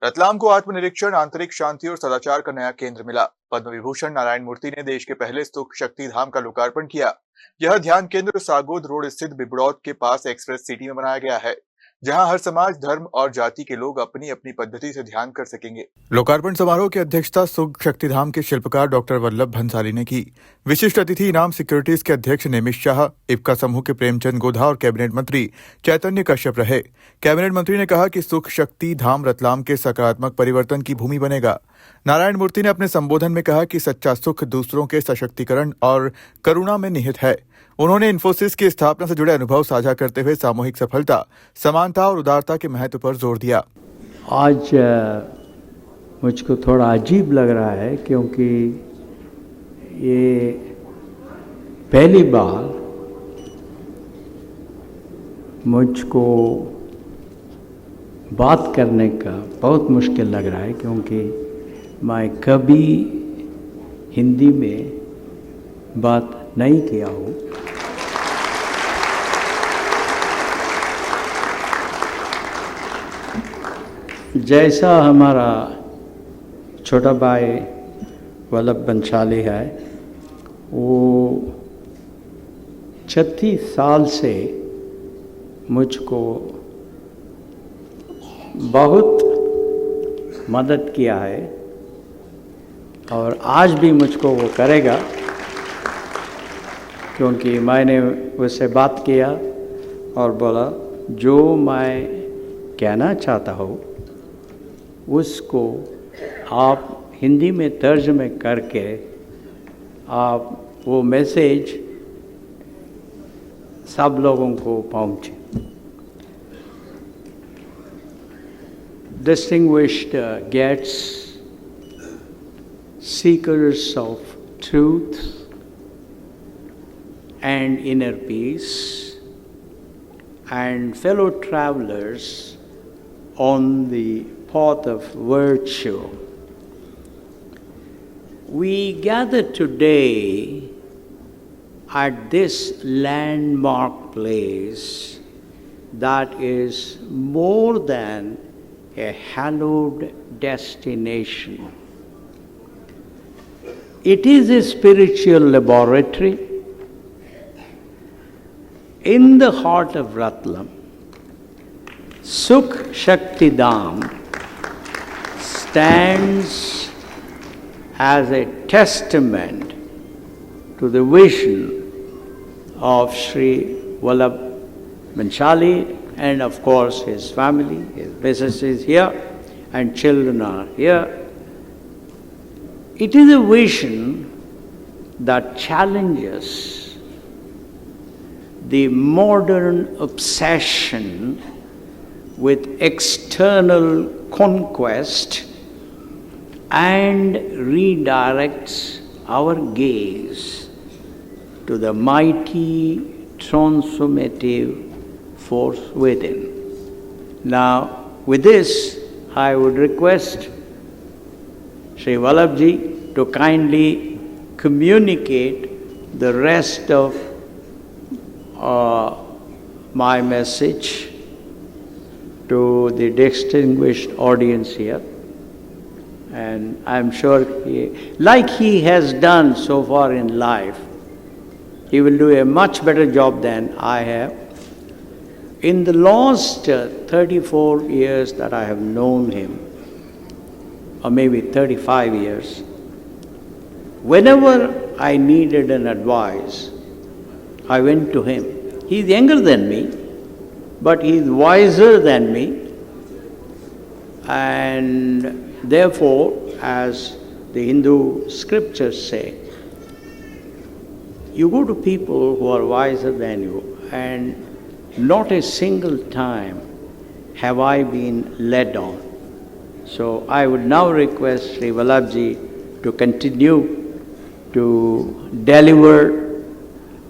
रतलाम को आत्मनिरीक्षण, आंतरिक शांति और सदाचार का नया केंद्र मिला। पद्म विभूषण नारायण मूर्ति ने देश के पहले सुख शक्ति धाम का लोकार्पण किया। यह ध्यान केंद्र सागोद रोड स्थित बिबड़ौत के पास एक्सप्रेस सिटी में बनाया गया है, जहां हर समाज, धर्म और जाति के लोग अपनी अपनी पद्धति से ध्यान कर सकेंगे। लोकार्पण समारोह की अध्यक्षता सुख शक्तिधाम के शिल्पकार डॉक्टर वल्लभ भंसाली ने की। विशिष्ट अतिथि इनाम सिक्योरिटीज के अध्यक्ष नेमिष शाह, इफ्का समूह के प्रेमचंद गोधा और कैबिनेट मंत्री चैतन्य कश्यप रहे। कैबिनेट मंत्री ने कहा कि सुख शक्ति धाम रतलाम के सकारात्मक परिवर्तन की भूमि बनेगा। नारायण मूर्ति ने अपने संबोधन में कहा कि सच्चा सुख दूसरों के सशक्तिकरण और करुणा में निहित है। उन्होंने इन्फोसिस की स्थापना से जुड़े अनुभव साझा करते हुए सामूहिक सफलता, समानता और उदारता के महत्व पर जोर दिया। आज मुझको थोड़ा अजीब लग रहा है क्योंकि ये पहली बार मुझको बात करने का बहुत मुश्किल लग रहा है, क्योंकि मैं कभी हिंदी में बात नहीं किया हूँ। जैसा हमारा छोटा भाई वल्लभ भंसाली है, वो 36 साल से मुझको बहुत मदद किया है और आज भी मुझको वो करेगा, क्योंकि मैंने उससे बात किया और बोला जो मैं कहना चाहता हूँ उसको आप हिंदी में तर्जुमे करके आप वो मैसेज सब लोगों को पहुँचे। Distinguished guests, seekers of truth and inner peace, and fellow travelers on the path of virtue, we gather today at this landmark place that is more than a hallowed destination. It is a spiritual laboratory in the heart of Ratlam. Sukh Shakti Dham stands as a testament to the vision of Sri Vallabh Bhansali, and of course his family, his business is here, and children are here. It is a vision that challenges the modern obsession with external conquest and redirects our gaze to the mighty transformative force within. Now, with this, I would request Sri Vallabhji to kindly communicate the rest of my message to the distinguished audience here. And I'm sure like he has done so far in life, he will do a much better job than I have. In the last 34 years that I have known him, or maybe 35 years, whenever I needed an advice, I went to him. He's younger than me, but he's wiser than me, and therefore, as the Hindu scriptures say, you go to people who are wiser than you, and not a single time have I been led on. So I would now request Sri Vallabhji to continue to deliver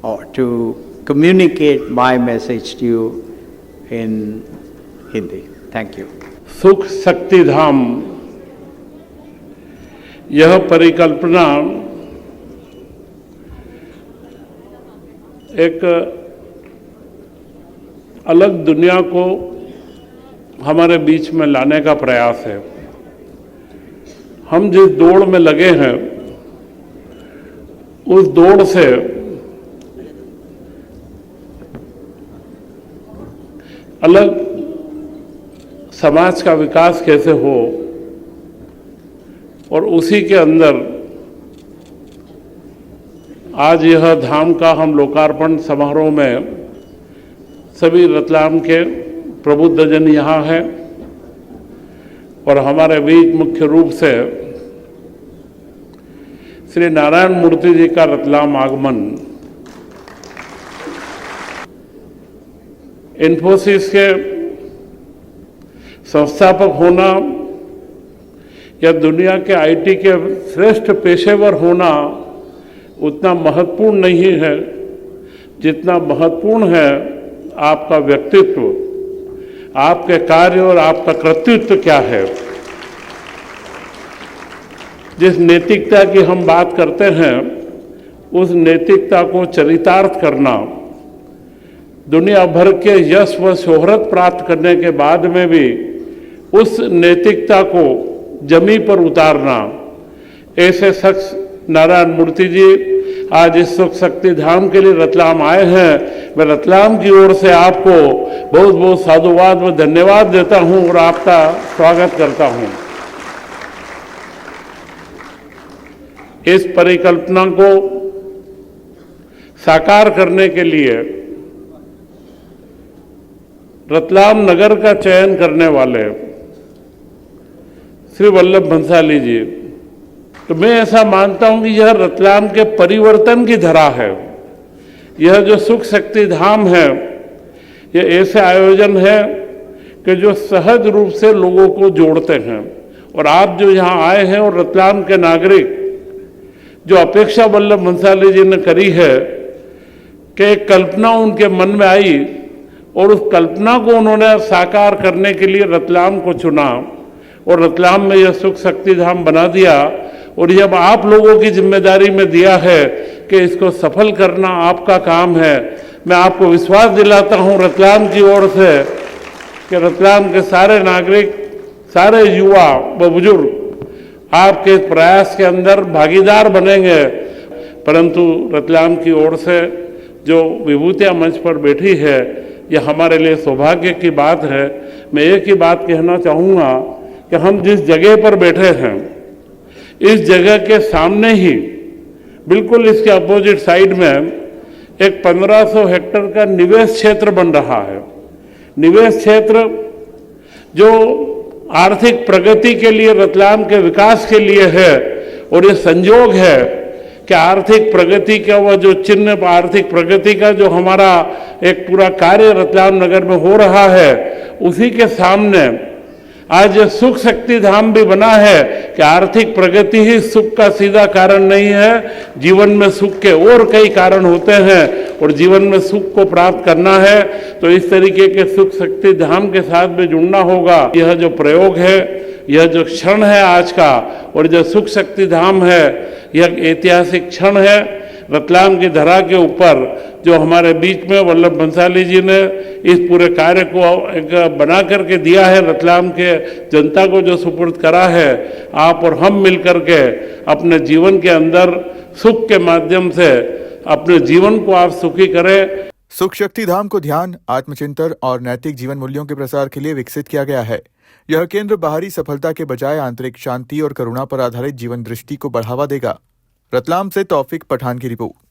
or to communicate my message to you in Hindi. Thank you. सुख शक्ति धाम, यह परिकल्पना एक अलग दुनिया को हमारे बीच में लाने का प्रयास है। हम जिस दौड़ में लगे हैं उस दौड़ से अलग समाज का विकास कैसे हो और उसी के अंदर आज यह धाम का हम लोकार्पण समारोह में सभी रतलाम के प्रबुद्धजन यहाँ हैं और हमारे बीच मुख्य रूप से श्री नारायण मूर्ति जी का रतलाम आगमन, इन्फोसिस के संस्थापक होना या दुनिया के आईटी के श्रेष्ठ पेशेवर होना उतना महत्वपूर्ण नहीं है जितना महत्वपूर्ण है आपका व्यक्तित्व, आपके कार्य और आपका कृतित्व क्या है। जिस नैतिकता की हम बात करते हैं उस नैतिकता को चरितार्थ करना, दुनिया भर के यश व शोहरत प्राप्त करने के बाद में भी उस नैतिकता को जमी पर उतारना, ऐसे शख्स नारायण मूर्ति जी आज इस सुख शक्ति धाम के लिए रतलाम आए हैं। मैं रतलाम की ओर से आपको बहुत बहुत साधुवाद व धन्यवाद देता हूं और आपका स्वागत करता हूं। इस परिकल्पना को साकार करने के लिए रतलाम नगर का चयन करने वाले श्री वल्लभ भंसाली जी, तो मैं ऐसा मानता हूं कि यह रतलाम के परिवर्तन की धरा है। यह जो सुख शक्ति धाम है, यह ऐसे आयोजन है कि जो सहज रूप से लोगों को जोड़ते हैं। और आप जो यहाँ आए हैं और रतलाम के नागरिक, जो अपेक्षा वल्लभ भंसाली जी ने करी है कि एक कल्पना उनके मन में आई और उस कल्पना को उन्होंने साकार करने के लिए रतलाम को चुना और रतलाम में यह सुख शक्ति धाम बना दिया। और जब आप लोगों की जिम्मेदारी में दिया है कि इसको सफल करना आपका काम है, मैं आपको विश्वास दिलाता हूं रतलाम की ओर से कि रतलाम के सारे नागरिक, सारे युवा व बुजुर्ग आपके प्रयास के अंदर भागीदार बनेंगे। परंतु रतलाम की ओर से जो विभूतियां मंच पर बैठी है, यह हमारे लिए सौभाग्य की बात है। मैं एक ही बात कहना चाहूँगा कि हम जिस जगह पर बैठे हैं, इस जगह के सामने ही बिल्कुल इसके अपोजिट साइड में एक 1500 हेक्टेयर का निवेश क्षेत्र बन रहा है। निवेश क्षेत्र जो आर्थिक प्रगति के लिए, रतलाम के विकास के लिए है। और ये संयोग है कि आर्थिक प्रगति का वह जो चिन्ह, आर्थिक प्रगति का जो हमारा एक पूरा कार्य रतलाम नगर में हो रहा है, उसी के सामने आज सुख शक्ति धाम भी बना है कि आर्थिक प्रगति ही सुख का सीधा कारण नहीं है। जीवन में सुख के और कई कारण होते हैं और जीवन में सुख को प्राप्त करना है तो इस तरीके के सुख शक्ति धाम के साथ भी जुड़ना होगा। यह जो प्रयोग है, यह जो क्षण है आज का, और जो सुख शक्ति धाम है, यह ऐतिहासिक क्षण है। रतलाम की धरा के ऊपर जो हमारे बीच में वल्लभ भंसाली जी ने इस पूरे कार्य को एक बना करके दिया है, रतलाम के जनता को जो सुपुर्द करा है, आप और हम मिलकर के अपने जीवन के अंदर सुख के माध्यम से अपने जीवन को आप सुखी करें। सुख शक्ति धाम को ध्यान, आत्मचिंतन और नैतिक जीवन मूल्यों के प्रसार के लिए विकसित किया गया है। यह केंद्र बाहरी सफलता के बजाय आंतरिक शांति और करुणा पर आधारित जीवन दृष्टि को बढ़ावा देगा। रतलाम से तौफिक पठान की रिपोर्ट।